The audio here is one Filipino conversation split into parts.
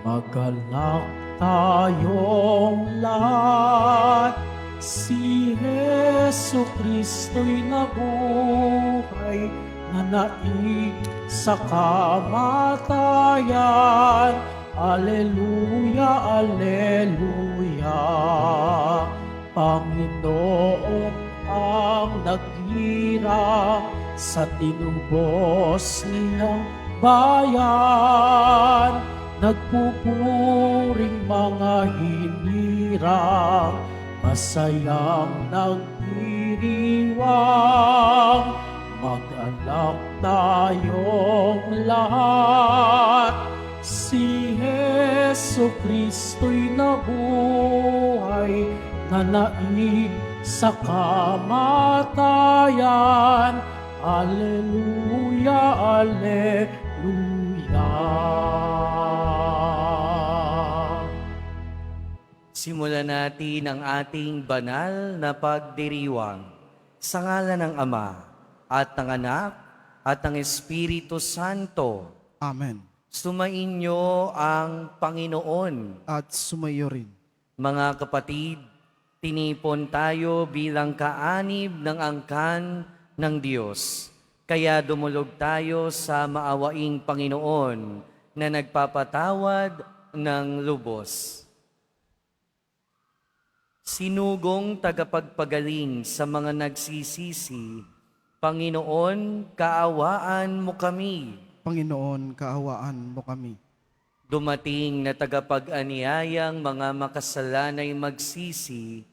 Magalak tayong lahat, si Hesu Kristo'y nabuhay, nanaig sa kamatayan. Alleluia, Alleluia. Panginoon ang naghirang sa tinubos niyang bayan, nagpupuring mga hinirang, masayang nagdiriwang. Mag-alak tayong lahat, si Hesu Kristo'y nabuhay, nanaig sa kamatayan. Alleluia, Alleluia. Simulan natin ang ating banal na pagdiriwang sa ngalan ng Ama at ng Anak at ng Espiritu Santo. Amen. Sumainyo ang Panginoon. At sumayo rin. Mga kapatid, tinipon tayo bilang kaanib ng angkan ng Diyos. Kaya dumulog tayo sa maawaing Panginoon na nagpapatawad ng lubos. Sinugong tagapagpagaling sa mga nagsisisi, Panginoon, kaawaan mo kami. Panginoon, kaawaan mo kami. Dumating na tagapag-aniyayang mga makasalanay magsisi,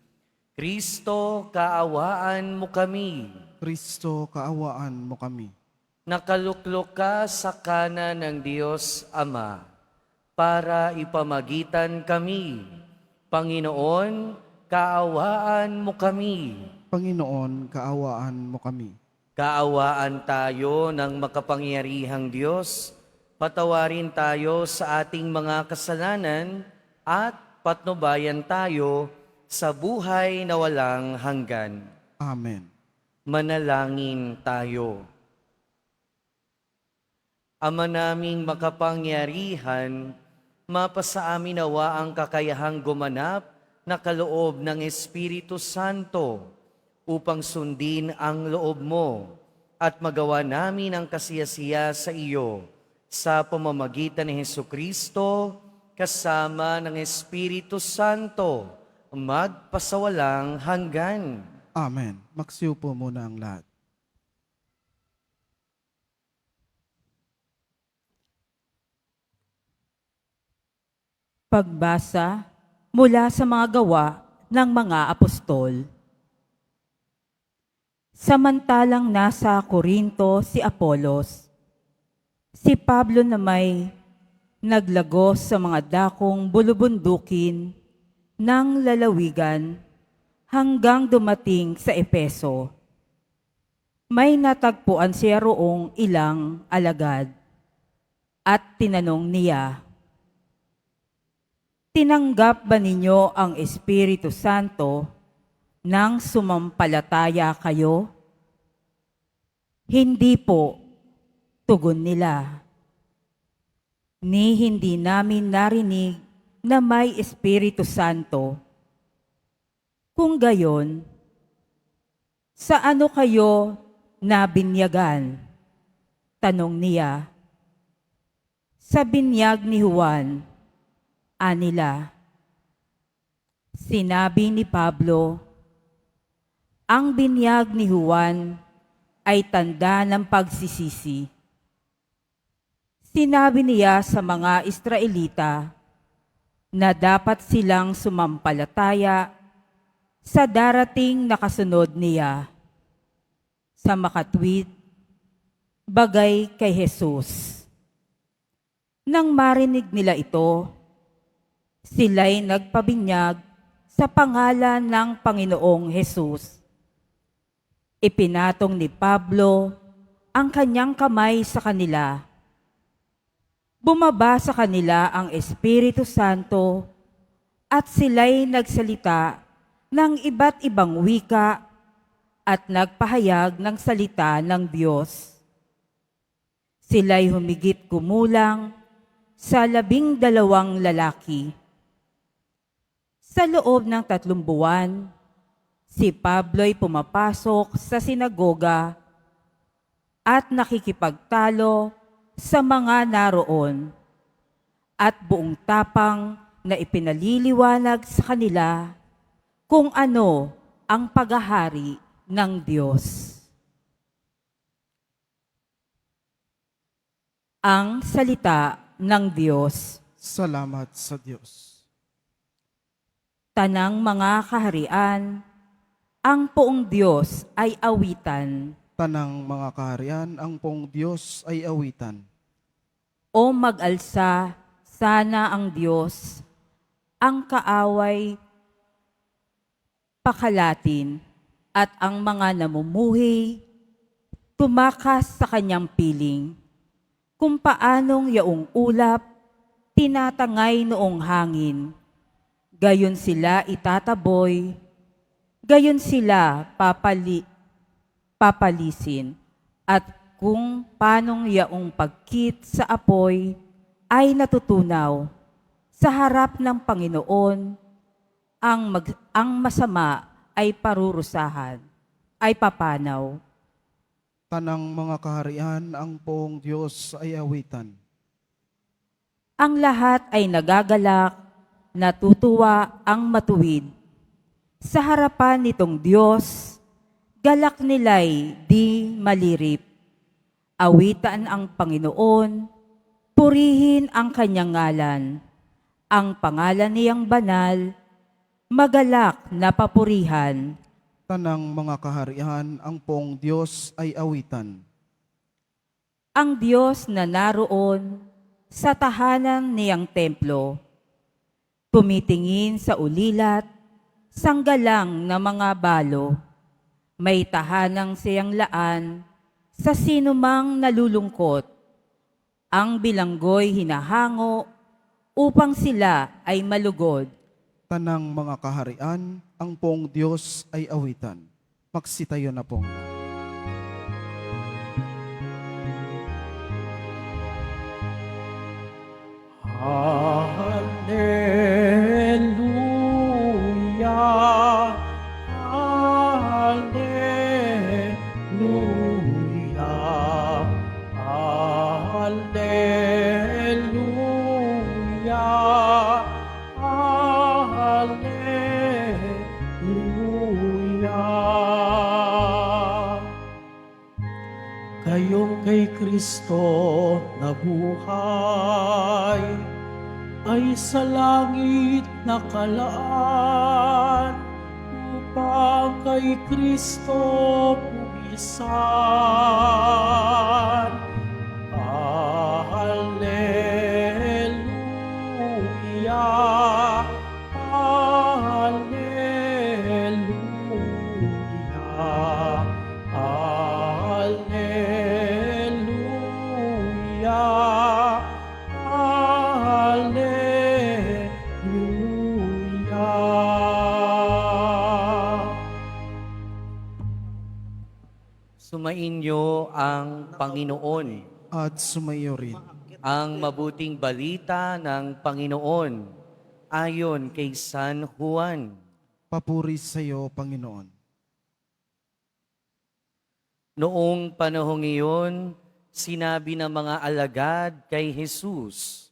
Kristo, kaawaan mo kami. Kristo, kaawaan mo kami. Nakaluklok ka sa kanan ng Diyos Ama para ipamagitan kami. Panginoon, kaawaan mo kami. Panginoon, kaawaan mo kami. Kaawaan tayo ng makapangyarihang Diyos, patawarin tayo sa ating mga kasalanan at patnubayan tayo sa buhay na walang hanggan. Amen. Manalangin tayo. Ama naming makapangyarihan, mapasa amin nawa ang kakayahang gumanap na kaloob ng Espiritu Santo upang sundin ang loob mo at magawa namin ang kasiyasiya sa iyo sa pamamagitan ni Hesukristo kasama ng Espiritu Santo magpasawalang hanggan. Amen. Magsiupo muna ang lahat. Pagbasa mula sa mga gawa ng mga apostol. Samantalang nasa Corinto si Apolos, si Pablo na may naglagos sa mga dakong bulubundukin ng lalawigan hanggang dumating sa Efeso. May natagpuan siya roong ilang alagad at tinanong niya, "Tinanggap ba ninyo ang Espiritu Santo nang sumampalataya kayo?" "Hindi po," tugon nila. "Ni hindi namin narinig na may Espiritu Santo. Kung gayon, sa ano kayo nabinyagan?" Tanong niya. "Sa binyag ni Juan," anila. Sinabi ni Pablo, "Ang binyag ni Juan ay tanda ng pagsisisi." Sinabi niya sa mga Israelita na dapat silang sumampalataya sa darating na kasunod niya, sa makatwid, bagay kay Jesus. Nang marinig nila ito, sila'y nagpabinyag sa pangalan ng Panginoong Jesus. Ipinatong ni Pablo ang kanyang kamay sa kanila. Bumaba sa kanila ang Espiritu Santo at sila'y nagsalita ng iba't ibang wika at nagpahayag ng salita ng Diyos. Sila'y humigit kumulang sa 12 lalaki. Sa loob ng 3 buwan, si Pablo'y pumapasok sa sinagoga at nakikipagtalo sa mga naroon at buong tapang na ipinaliliwanag sa kanila kung ano ang paghahari ng Diyos. Ang salita ng Diyos. Salamat sa Diyos. Tanang mga kaharian, ang poong Diyos ay awitan. Tanang mga kaharian, ang pong Diyos ay awitan. O mag-alsa sana ang Diyos, ang kaaway pakalatin at ang mga namumuhi tumakas sa kanyang piling. Kung paanong yaong ulap tinatangay noong hangin, gayon sila itataboy, gayon sila papalisin, at kung panong yaong pagkit sa apoy ay natutunaw, sa harap ng Panginoon, ang masama ay parurusahan, ay papanaw. Tanang mga kaharian, ang pong Diyos ay awitan. Ang lahat ay nagagalak, natutuwa ang matuwid. Sa harapan nitong Diyos, galak nila'y di malirip. Awitan ang Panginoon, purihin ang kanyang ngalan. Ang pangalan niyang banal, magalak na papurihan. Tanang mga kaharian, ang pong Diyos ay awitan. Ang Diyos na naroon sa tahanan niyang templo, tumitingin sa ulilat, sanggalang na mga balo. May tahanang siyang laan sa sinumang nalulungkot. Ang bilanggo'y hinahango upang sila ay malugod. Tanang mga kaharian, ang pong Diyos ay awitan. Magsitayo na pong lahat. Hallelujah, hallelujah, hallelujah, hallelujah. Kayong kay Kristo nabuhay, ay sa langit nakalaan, upang kay Kristo pumisan. Hallelujah, hallelujah, hallelujah, hallelujah. Sumainyo ang Panginoon. At sumayo rin. Ang mabuting balita ng Panginoon ayon kay San Juan. Papuri sa iyo, Panginoon. Noong panahong iyon, sinabi ng mga alagad kay Jesus,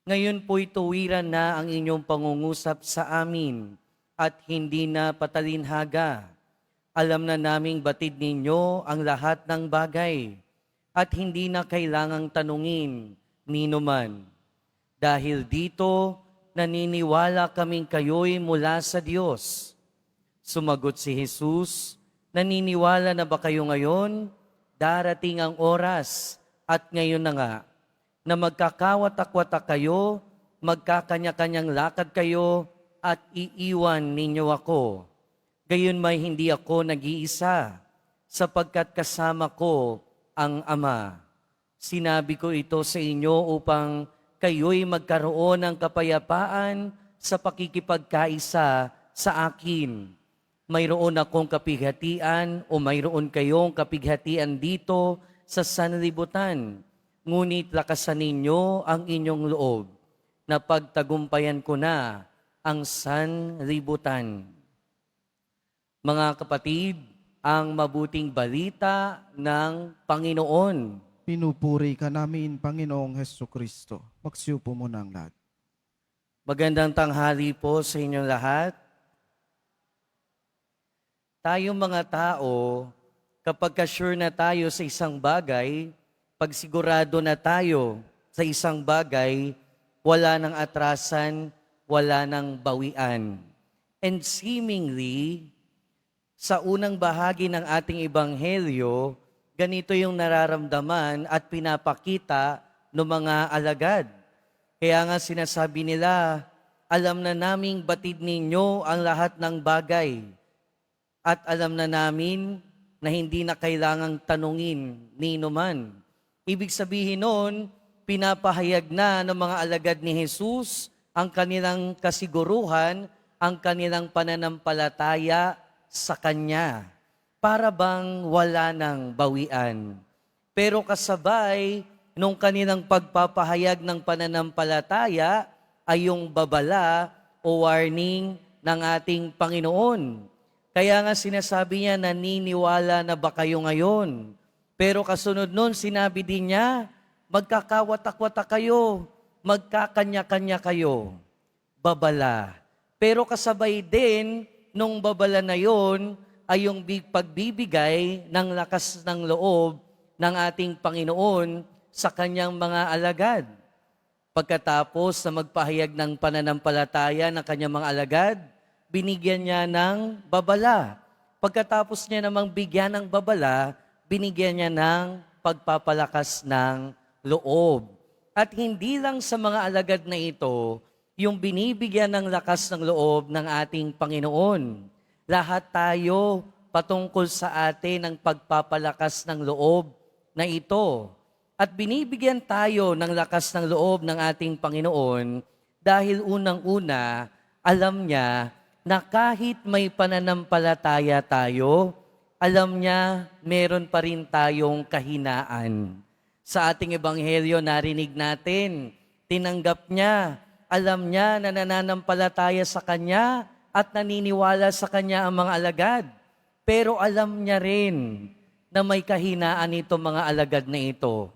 "Ngayon po'y tuwiran na ang inyong pangungusap sa amin at hindi na patalinhaga. Alam na naming batid ninyo ang lahat ng bagay at hindi na kailangang tanungin nino man. Dahil dito, naniniwala kaming kayo'y mula sa Diyos." Sumagot si Jesus, "Naniniwala na ba kayo ngayon? Darating ang oras, at ngayon na nga, na magkakawatak-watak kayo, magkakanya-kanyang lakad kayo, at iiwan ninyo ako. Gayon may hindi ako nag-iisa, sapagkat kasama ko ang Ama. Sinabi ko ito sa inyo upang kayo'y magkaroon ng kapayapaan sa pakikipagkaisa sa akin. Mayroon akong kapighatian o mayroon kayong kapighatian dito sa sanlibutan. ngunit lakasan ninyo ang inyong loob na pagtagumpayan ko na ang sanlibutan. Mga kapatid, ang mabuting balita ng Panginoon. Pinupuri ka namin, Panginoong Hesukristo. Magsiupo muna ang lahat. Magandang tanghali po sa inyong lahat. Tayong mga tao, kapag sure na tayo sa isang bagay, pag sigurado na tayo sa isang bagay, wala nang atrasan, wala nang bawian. And seemingly, sa unang bahagi ng ating ebanghelyo, ganito yung nararamdaman at pinapakita ng mga alagad. Kaya nga sinasabi nila, alam na naming batid ninyo ang lahat ng bagay. At alam na namin na hindi na kailangang tanungin ni numan. Ibig sabihin noon, pinapahayag na ng mga alagad ni Jesus ang kanilang kasiguruhan, ang kanilang pananampalataya sa Kanya. Para bang wala nang bawian. Pero kasabay, nung kanilang pagpapahayag ng pananampalataya ay yung babala o warning ng ating Panginoon. Kaya nga sinasabi niya, naniniwala na ba kayo ngayon? Pero kasunod nun, sinabi din niya, magkakawatak-watak kayo, magkakanya-kanya kayo. Babala. Pero kasabay din, nung babala na yon, ay yung pagbibigay ng lakas ng loob ng ating Panginoon sa kanyang mga alagad. Pagkatapos na magpahayag ng pananampalataya ng kanyang mga alagad, binigyan niya ng babala. Pagkatapos niya namang bigyan ng babala, binigyan niya ng pagpapalakas ng loob. At hindi lang sa mga alagad na ito, yung binibigyan ng lakas ng loob ng ating Panginoon. Lahat tayo patungkol sa atin ng pagpapalakas ng loob na ito. At binibigyan tayo ng lakas ng loob ng ating Panginoon dahil unang-una, alam niya na kahit may pananampalataya tayo, alam niya meron pa rin tayong kahinaan. Sa ating ebanghelyo narinig natin, tinanggap niya, alam niya na nananampalataya sa Kanya at naniniwala sa Kanya ang mga alagad. Pero alam niya rin na may kahinaan ito mga alagad na ito.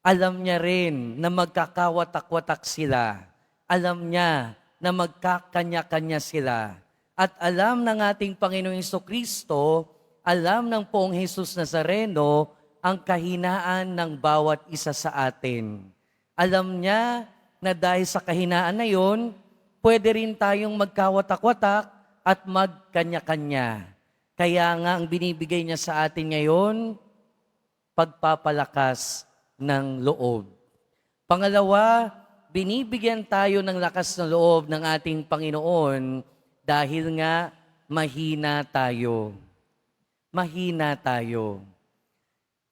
Alam niya rin na magkakawatak-watak sila. Alam niya na magkakanya-kanya sila. At alam ng ating Panginoong Jesucristo, alam ng Poong Jesus Nazareno, ang kahinaan ng bawat isa sa atin. Alam niya na dahil sa kahinaan na yon, pwede rin tayong magkawatak-watak at magkanya-kanya. Kaya nga ang binibigay niya sa atin ngayon, pagpapalakas ng loob. Pangalawa, binibigyan tayo ng lakas ng loob ng ating Panginoon dahil nga mahina tayo. Mahina tayo.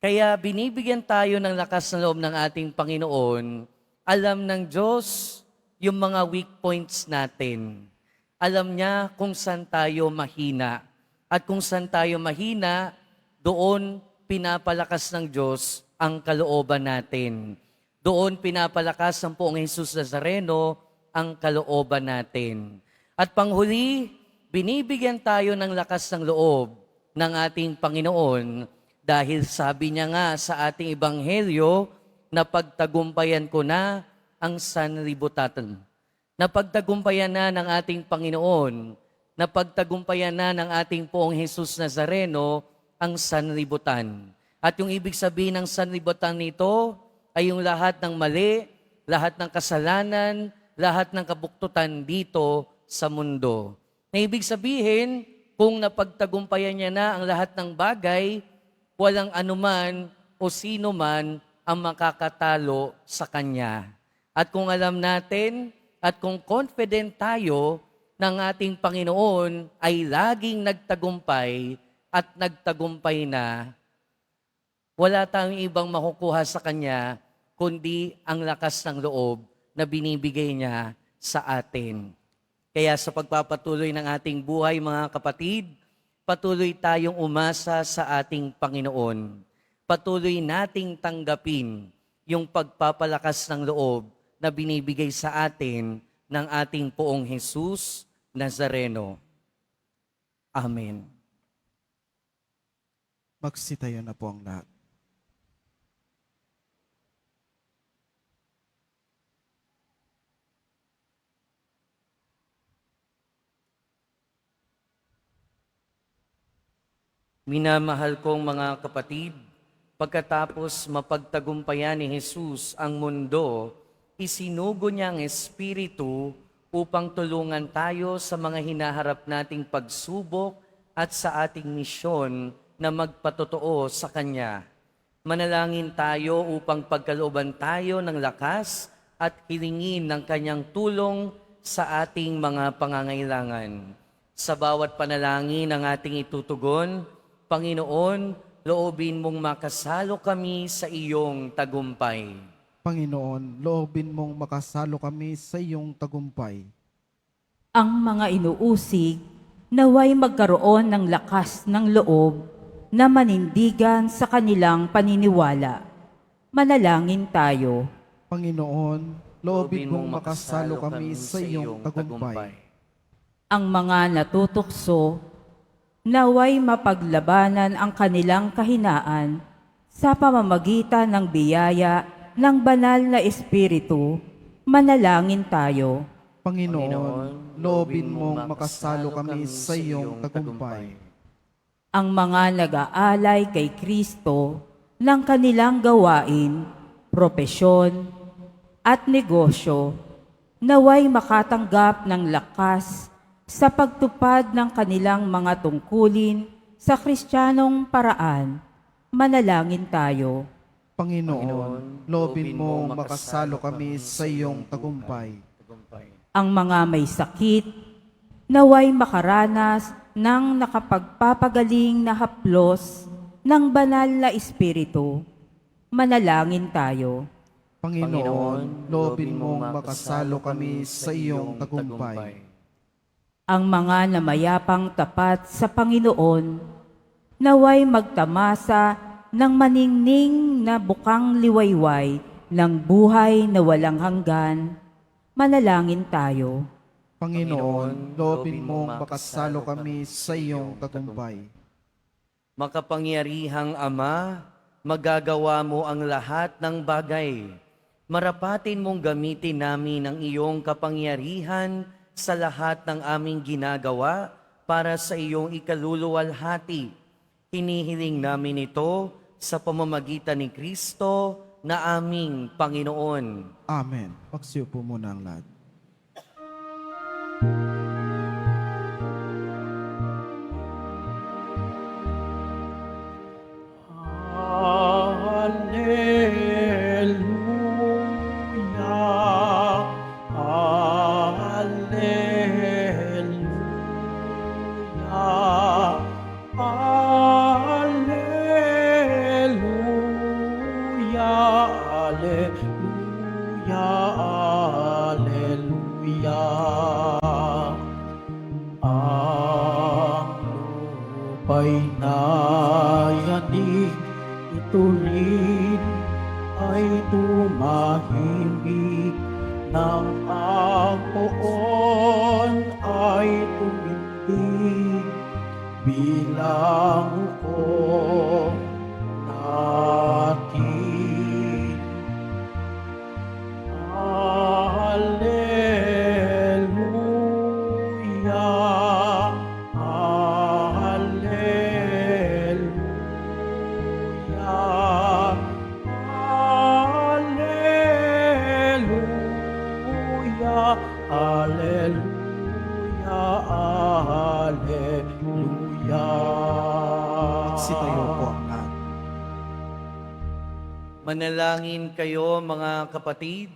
Kaya binibigyan tayo ng lakas ng loob ng ating Panginoon. Alam ng Diyos yung mga weak points natin. Alam niya kung saan tayo mahina. At kung saan tayo mahina, doon pinapalakas ng Diyos ang kalooban natin. Doon pinapalakas ng Poong Jesus Nazareno ang kalooban natin. At panghuli, binibigyan tayo ng lakas ng loob ng ating Panginoon dahil sabi niya nga sa ating ebanghelyo na pagtagumpayan ko na ang sanlibutan. Napagtagumpayan na ng ating Panginoon, napagtagumpayan na ng ating Poong Jesus Nazareno ang sanlibutan. At yung ibig sabihin ng sanlibutan nito ay yung lahat ng mali, lahat ng kasalanan, lahat ng kabuktutan dito sa mundo. Na ibig sabihin, kung napagtagumpayan niya na ang lahat ng bagay, walang anuman o sino man ang makakatalo sa Kanya. At kung alam natin at kung confident tayo ng ating Panginoon ay laging nagtagumpay at nagtagumpay na, wala tayong ibang makukuha sa Kanya kundi ang lakas ng loob na binibigay niya sa atin. Kaya sa pagpapatuloy ng ating buhay, mga kapatid, patuloy tayong umasa sa ating Panginoon. Patuloy nating tanggapin yung pagpapalakas ng loob na binibigay sa atin ng ating Poong Jesus Nazareno. Amen. Magsitayo na po ang lahat. Minamahal kong mga kapatid, pagkatapos mapagtagumpayan ni Jesus ang mundo, isinugo niya ang Espiritu upang tulungan tayo sa mga hinaharap nating pagsubok at sa ating misyon na magpatotoo sa Kanya. Manalangin tayo upang pagkalooban tayo ng lakas at hilingin ng Kanyang tulong sa ating mga pangangailangan. Sa bawat panalangin ang ating itutugon, Panginoon, loobin mong makasalo kami sa iyong tagumpay. Panginoon, loobin mong makasalo kami sa iyong tagumpay. Ang mga inuusig, naway magkaroon ng lakas ng loob na manindigan sa kanilang paniniwala. Manalangin tayo. Panginoon, loobin mong makasalo kami sa iyong tagumpay. Ang mga natutukso, naway mapaglabanan ang kanilang kahinaan sa pamamagitan ng biyaya ng banal na Espiritu. Manalangin tayo. Panginoon, loobin mong makasalo kami sa iyong tagumpay. Ang mga nag-aalay kay Kristo ng kanilang gawain, propesyon at negosyo, naway makatanggap ng lakas sa pagtupad ng kanilang mga tungkulin sa Kristiyanong paraan. Manalangin tayo. Panginoon, loobin mong makasalo kami sa iyong tagumpay. Ang mga may sakit, naway makaranas ng nakapagpapagaling na haplos ng banal na Espiritu. Manalangin tayo. Panginoon, loobin mong makasalo kami sa iyong tagumpay. Ang mga namayapang tapat sa Panginoon, naway magtamasa ng maningning na bukang liwayway ng buhay na walang hanggan. Manalangin tayo. Panginoon, loobin mong makasalo kami sa iyong tagumpay. Makapangyarihang Ama, magagawa mo ang lahat ng bagay. Marapatin mong gamitin namin ang iyong kapangyarihan sa lahat ng aming ginagawa para sa iyong ikaluluwalhati. Hinihiling namin ito sa pamamagitan ni Kristo na aming Panginoon. Amen. Pagsiupo muna ang lahat. Alleluia, alleluia, alleluia, alleluia, alleluia. Ang lupa'y nayanig, ito rin ay tumahimik, ng ang poon ay tumindig, bilang ko natin. Alleluia, alleluia, alleluia, alleluia, alleluia. Magsitayo po ang lahat. Manalangin kayo mga kapatid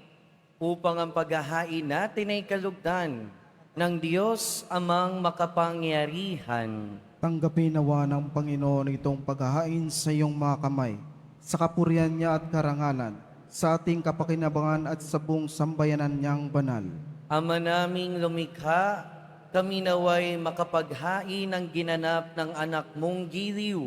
upang ang paghahain natin ay kalugdan ng Diyos amang makapangyarihan. Tanggapin nawa ng Panginoon itong paghahain sa iyong mga kamay, sa kapurihan niya at karangalan, sa ating kapakinabangan at sa buong sambayanan niyang banal. Ama naming lumikha, kami naway makapaghain ng ginanap ng anak mong giliw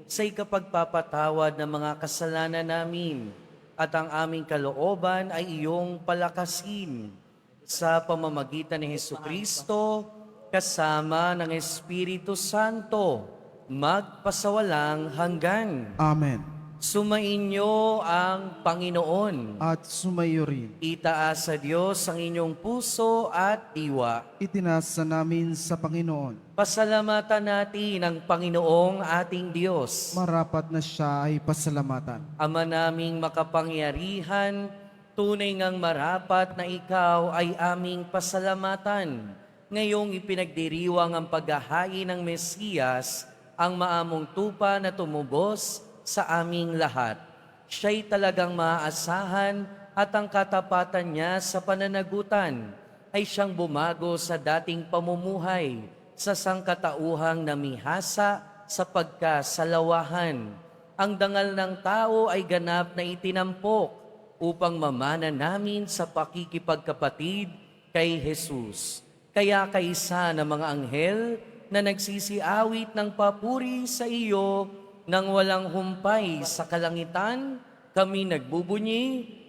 sa ikapagpapatawad ng mga kasalanan namin at ang aming kalooban ay iyong palakasin sa pamamagitan ni Hesukristo kasama ng Espiritu Santo magpasawalang hanggan. Amen. Sumainyo ang Panginoon. At sumayo rin. Itaas sa Diyos ang inyong puso at diwa. Itinasa namin sa Panginoon. Pasalamatan natin ang Panginoong ating Diyos. Marapat na siya ay pasalamatan. Ama naming makapangyarihan, tunay ngang marapat na ikaw ay aming pasalamatan. Ngayong ipinagdiriwang ang paghahain ng Mesiyas, ang maamong tupa na tumubos sa aming lahat. Siya'y talagang maaasahan at ang katapatan niya sa pananagutan ay siyang bumago sa dating pamumuhay sa sangkatauhang namihasa sa pagkasalawahan. Ang dangal ng tao ay ganap na itinampok upang mamana namin sa pakikipagkapatid kay Jesus. Kaya kaisa ng mga anghel na nagsisiawit ng papuri sa iyo nang walang humpay sa kalangitan, kami nagbubunyi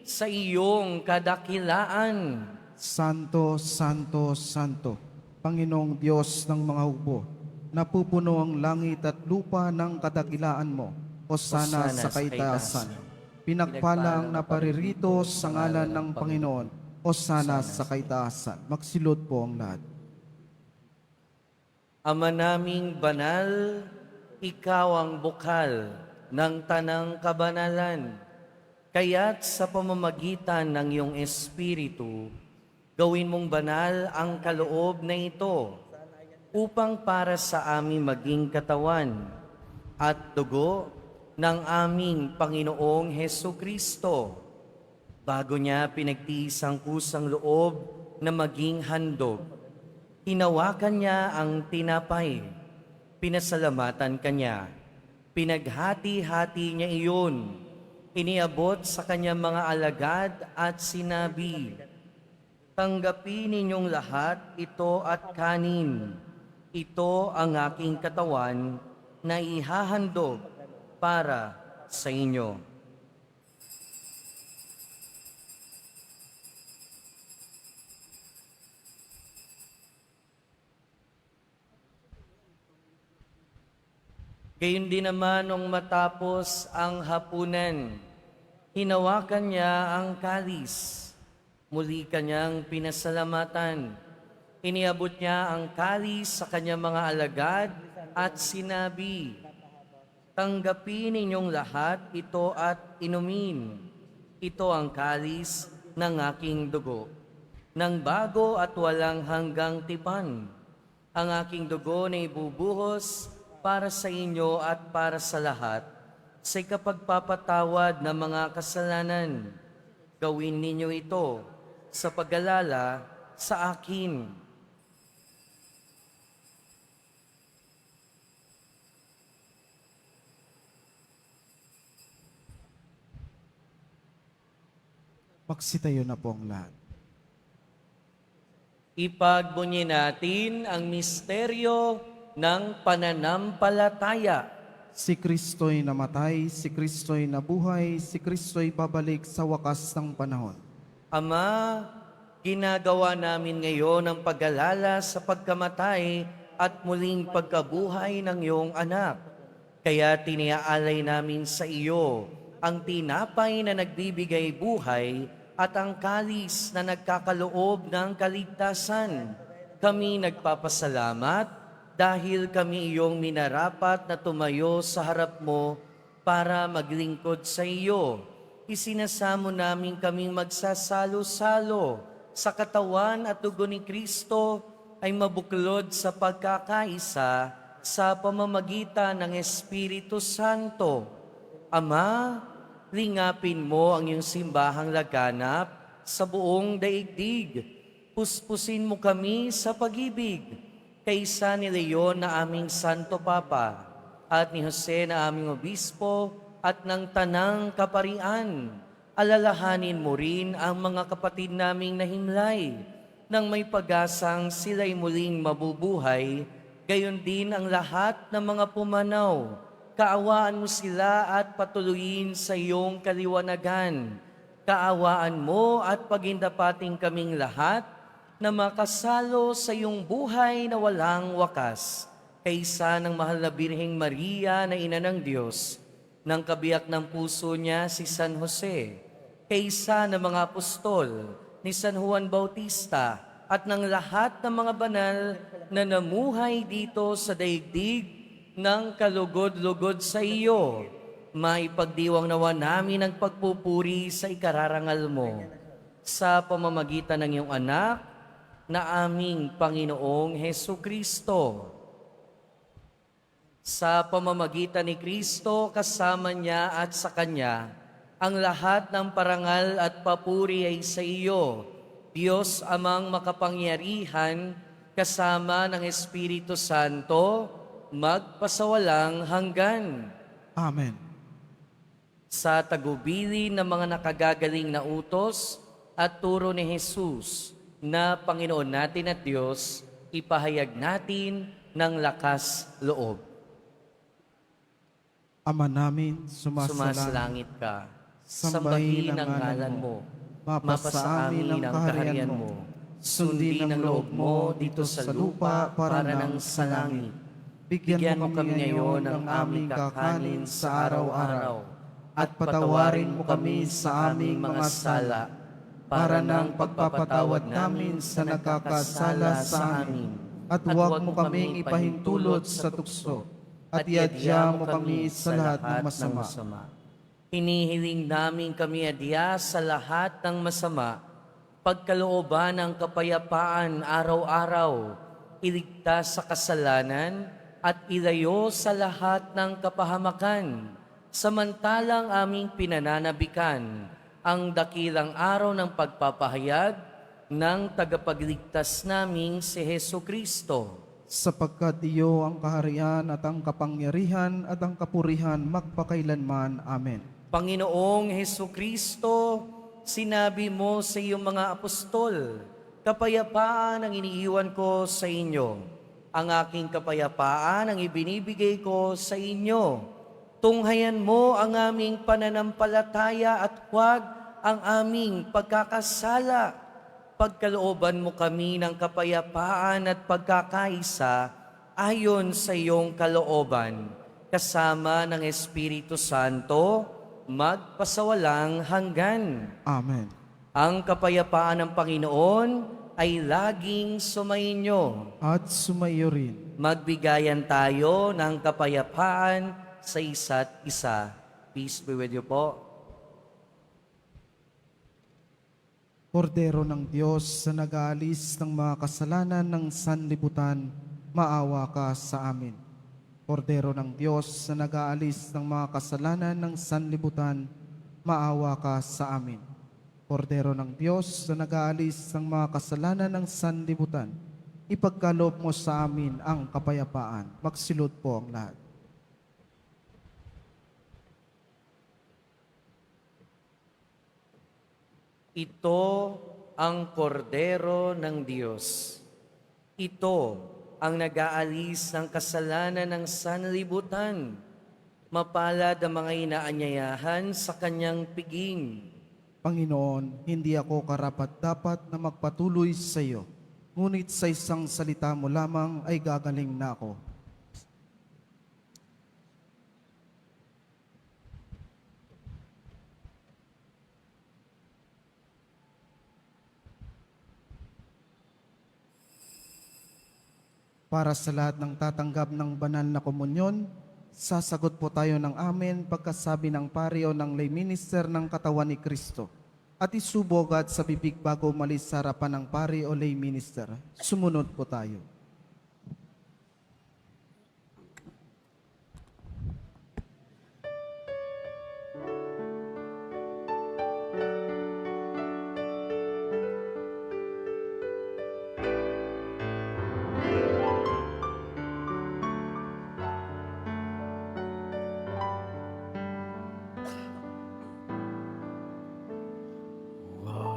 sa iyong kadakilaan. Santo, Santo, Santo, Panginoong Diyos ng mga hukbo, napupuno ang langit at lupa ng kadakilaan mo. Hosana sa kaitaasan. Pinagpala ang naparirito sa ngalan ng Panginoon. Hosana sa kaitaasan. Magsilod po ang lahat. Ama naming banal, ikaw ang bukal ng tanang kabanalan. Kaya't sa pamamagitan ng iyong Espiritu, gawin mong banal ang kaloob na ito upang para sa aming maging katawan at dugo ng aming Panginoong Hesukristo. Bago niya pinagtiis ang kusang loob na maging handog, hinawakan niya ang tinapay, pinasalamatan kanya, pinaghati-hati niya iyon, iniabot sa kanyang mga alagad at sinabi, "Tanggapin ninyong lahat ito at kanin. Ito ang aking katawan na ihahandog para sa inyo." Gayon din naman nung matapos ang hapunan, hinawakan niya ang kalis. Muli kanyang pinasalamatan. Iniabot niya ang kalis sa kanyang mga alagad at sinabi, "Tanggapin ninyong lahat ito at inumin. Ito ang kalis ng aking dugo, ng bago at walang hanggang tipan. Ang aking dugo na ibubuhos para sa inyo at para sa lahat, sa ikapagpapatawad ng mga kasalanan. Gawin ninyo ito sa pag-alala sa akin." Magsitayo na po ang lahat. Ipagbunyi natin ang misteryo ng pananampalataya. Si Kristo'y namatay, si Kristo'y nabuhay, si Kristo'y babalik sa wakas ng panahon. Ama, ginagawa namin ngayon ang pag-alala sa pagkamatay at muling pagkabuhay ng iyong anak. Kaya tiniaalay namin sa iyo ang tinapay na nagbibigay buhay at ang kalis na nagkakaloob ng kaligtasan. Kami nagpapasalamat dahil kami iyong minarapat na tumayo sa harap mo para maglingkod sa iyo. Isinasamo namin kaming magsasalo-salo sa katawan at dugo ni Kristo ay mabuklod sa pagkakaisa sa pamamagitan ng Espiritu Santo. Ama, lingapin mo ang iyong simbahang laganap sa buong daigdig. Puspusin mo kami sa pag-ibig kaysa ni Leon na aming Santo Papa at ni Jose na aming Obispo at ng Tanang Kaparian. Alalahanin mo rin ang mga kapatid naming nahimlay nang may pag-asang sila'y muling mabubuhay, gayon din ang lahat ng mga pumanaw. Kaawaan mo sila at patuloyin sa iyong kaliwanagan. Kaawaan mo at pagindapating kaming lahat na makasalo sa iyong buhay na walang wakas. Kaysa ng mahal na Birheng Maria na Ina ng Diyos, ng kabiyak ng puso niya si San Jose, kaysa ng mga apostol ni San Juan Bautista at ng lahat ng mga banal na namuhay dito sa daigdig ng kalugod-lugod sa iyo, maipagdiwang nawa namin ang pagpupuri sa ikararangal mo sa pamamagitan ng iyong anak na aming Panginoong Hesukristo. Sa pamamagitan ni Kristo, kasama niya at sa Kanya, ang lahat ng parangal at papuri ay sa iyo, Diyos Amang makapangyarihan, kasama ng Espiritu Santo, magpasawalang hanggan. Amen. Sa tagubilin ng mga nakagagaling na utos at turo ni Jesus na Panginoon natin at Diyos, ipahayag natin ng lakas loob. Ama namin, sumasalangit, Sumasalangit ka, sambahin sambahin ang ngalan mo, mapasa amin ang kaharian mo, sundin ang loob mo dito sa lupa para ng sa langit. Bigyan mo kami ngayon ng aming kakanin sa araw-araw, at patawarin mo kami sa aming mga sala, para ng pagpapatawad namin sa nagkakasala sa amin. At huwag mo kaming ipahintulot sa tukso, at iadya mo kami sa lahat ng masama. Hinihiling namin kami adya sa lahat ng masama, pagkalooban ng kapayapaan araw-araw, iligtas sa kasalanan, at ilayo sa lahat ng kapahamakan, samantalang aming pinananabikan ang dakilang araw ng pagpapahayag ng tagapagligtas naming si Hesukristo. Sapagkat iyo ang kaharian at ang kapangyarihan at ang kapurihan magpakailanman. Amen. Panginoong Hesukristo, sinabi mo sa iyong mga apostol, kapayapaan ang iniiwan ko sa inyo. Ang aking kapayapaan ang ibinibigay ko sa inyo. Tunghayan mo ang aming pananampalataya at huwag ang aming pagkakasala. Pagkalooban mo kami ng kapayapaan at pagkakaisa ayon sa iyong kalooban, kasama ng Espiritu Santo, magpasawalang hanggan. Amen. Ang kapayapaan ng Panginoon ay laging sumainyo. At sumayo rin. Magbigayan tayo ng kapayapaan sa isa't isa. Peace be with you po. Kordero ng Diyos sa nag-aalis ng mga kasalanan ng sanlibutan, maawa ka sa amin. Kordero ng Diyos sa nag-aalis ng mga kasalanan ng sanlibutan, maawa ka sa amin. Kordero ng Diyos na nag-aalis ng mga kasalanan ng sanlibutan, ipagkaloob mo sa amin ang kapayapaan. Magsilod po ang lahat. Ito ang kordero ng Diyos. Ito ang nag-aalis ng kasalanan ng sanlibutan. Mapalad ang mga inaanyayahan sa kanyang piging. Panginoon, hindi ako karapat-dapat na magpatuloy sa iyo, ngunit sa isang salita mo lamang ay gagaling na ako. Para sa lahat ng tatanggap ng banal na komunyon, sasagot po tayo ng amen pagkasabi ng pari o ng lay minister ng katawan ni Kristo. At isubog at sa bibig bago umalis sa harapan ng pari o lay minister. Sumunod po tayo.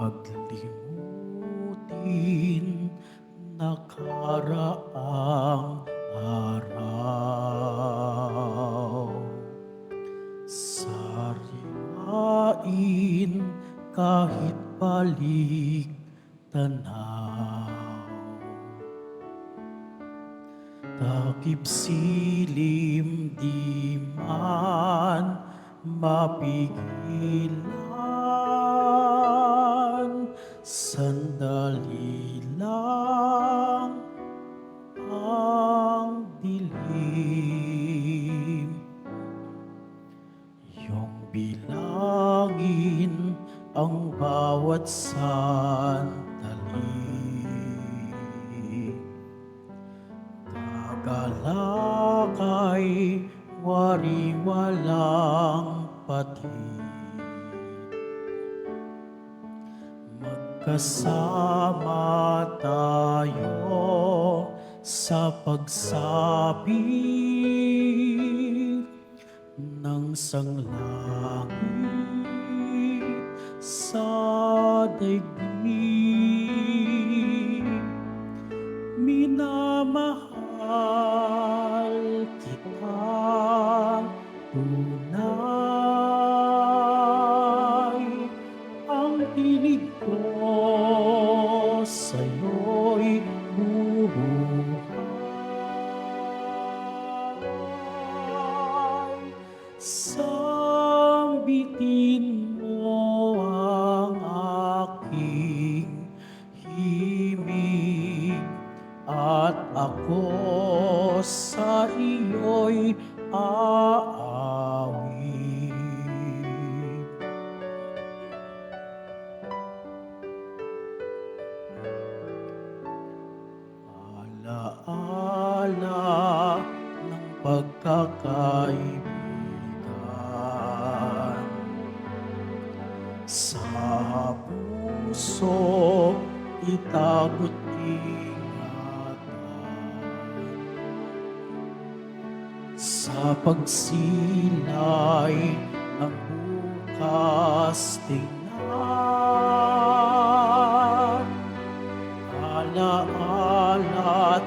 Huwag limutin nakaraang araw. balik tanaw. Takip silim di man mapigilan, sandali lang ang dilim. Iyong bilangin ang bawat sandali. Tagalakay, wari-walang patid. Magkasama tayo sa pagsabik ng sanglangit sa daigdig. Minamahal kita tunay, ang tinig ko sa'yo'y buhay. Sambitin mo ang aking himig, at ako sa iyo'y aawit. Alaala ng pagkakaibigan, sa puso itago't sa pagsilay ng bukas tingnan. Alaala at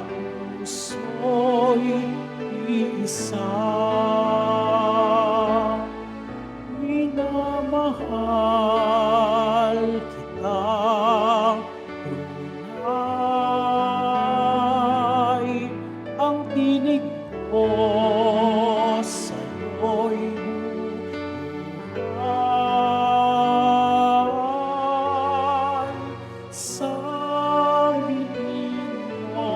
puso'y iisa, minamahal kitang tunay, ang tinig ko sa'yo'y buhay. Sambitin mo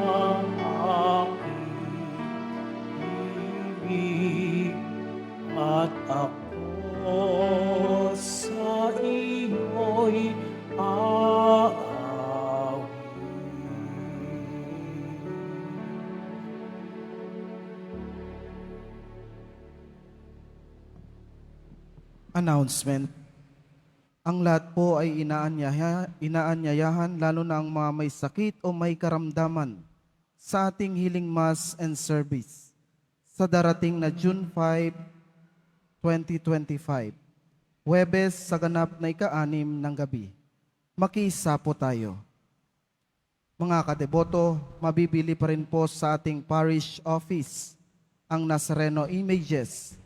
ang aking ibig, at ako sa iyo'y aawit. Announcement. Ang lahat po ay inaanyayahan, lalo na ang mga may sakit o may karamdaman, sa ating healing mass and service sa darating na June 5, 2025, Huwebes sa ganap na ika-6 ng gabi. Makiisa po tayo. Mga kadeboto, mabibili pa rin po sa ating parish office ang Nazareno images,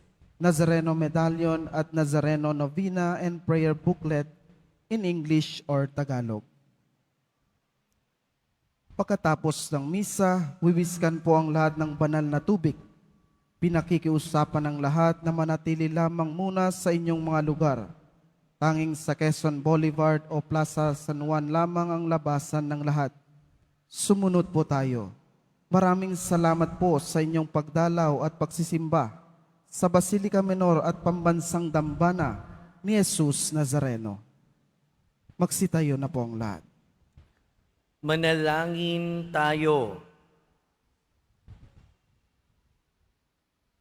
Nazareno Medallion at Nazareno Novena and Prayer Booklet in English or Tagalog. Pagkatapos ng misa, wiwiskan po ang lahat ng banal na tubig. Pinakikiusapan ng lahat na manatili lamang muna sa inyong mga lugar. Tanging sa Quezon Boulevard o Plaza San Juan lamang ang labasan ng lahat. Sumunod po tayo. Maraming salamat po sa inyong pagdalaw at pagsisimba sa Basilica Menor at Pambansang Dambana ni Jesus Nazareno. Magsitayo na po ang lahat. Manalangin tayo.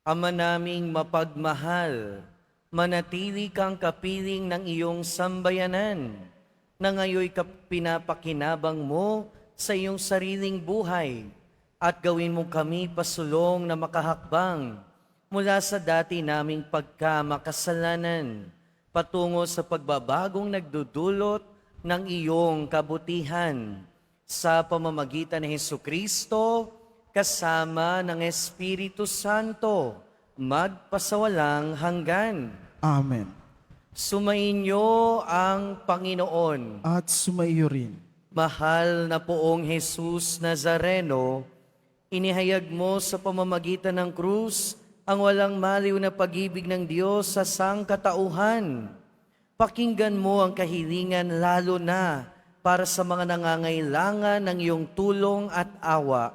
Ama naming mapagmahal, manatili kang kapiling ng iyong sambayanan, na ngayoy pinapakinabang mo sa iyong sariling buhay, at gawin mo kami pasulong na makahakbang mula sa dati naming pagkamakasalanan, patungo sa pagbabagong nagdudulot ng iyong kabutihan, sa pamamagitan ni Hesukristo, kasama ng Espiritu Santo, magpasawalang hanggan. Amen. Sumainyo ang Panginoon. At sumaiyo rin. Mahal na poong Jesus Nazareno, inihayag mo sa pamamagitan ng krus ang walang maliw na pag-ibig ng Diyos sa sangkatauhan. Pakinggan mo ang kahilingan lalo na para sa mga nangangailangan ng iyong tulong at awa.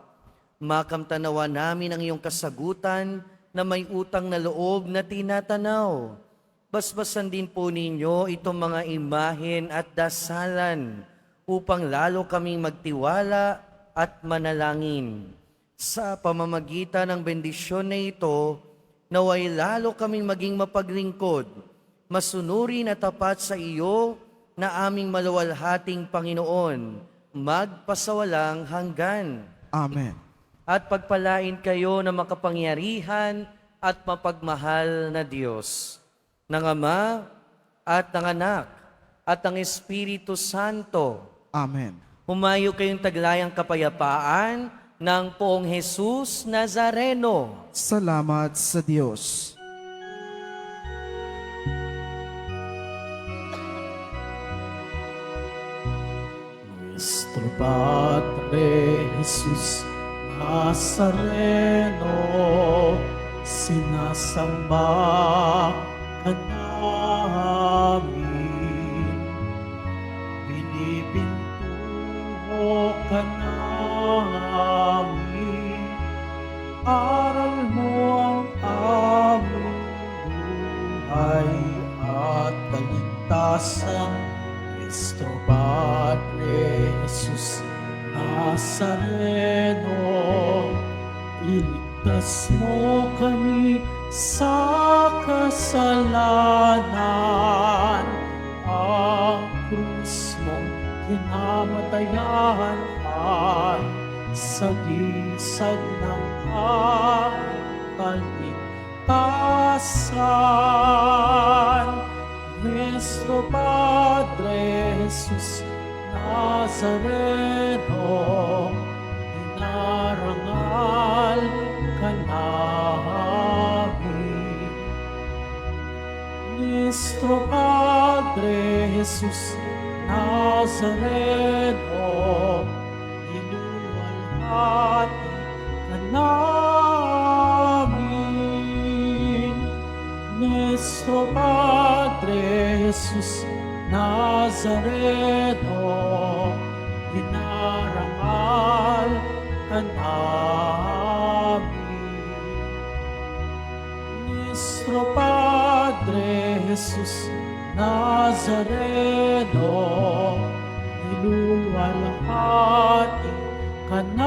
Makamtanawa namin ang iyong kasagutan na may utang na loob na tinatanaw. Basbasan din po ninyo itong mga imahen at dasalan upang lalo kaming magtiwala at manalangin. Sa pamamagitan ng bendisyon na ito, naway lalo kaming maging mapaglingkod, masunurin at tapat sa iyo na aming maluwalhating Panginoon, magpasawalang hanggan. Amen. At pagpalain kayo ng makapangyarihan at mapagmahal na Diyos, ng Ama at ng Anak at ng Espiritu Santo. Amen. Humayo kayong taglayang kapayapaan ng poong Jesus Nazareno. Salamat sa Diyos. Nuestro Padre Jesus Nazareno, sinasamba ka namin, binibintuho ka namin, aral mo ang aming buhay at kaligtasan. Nuestro Padre Jesus Nazareno, iligtas mo kami sa kasalanan. Ang krus mong kinamatayan ay sagisag ng kaligtasan. Nuestro Padre Jesus Nazareno, inarangal ka namin. Nuestro Padre Jesus Nazareno, inuwalhati ka namin. Nuestro Padre Jesus Nazareno, inarangal ka namin. Nuestro Padre Jesus Nazareno, niluluwalhati ka namin.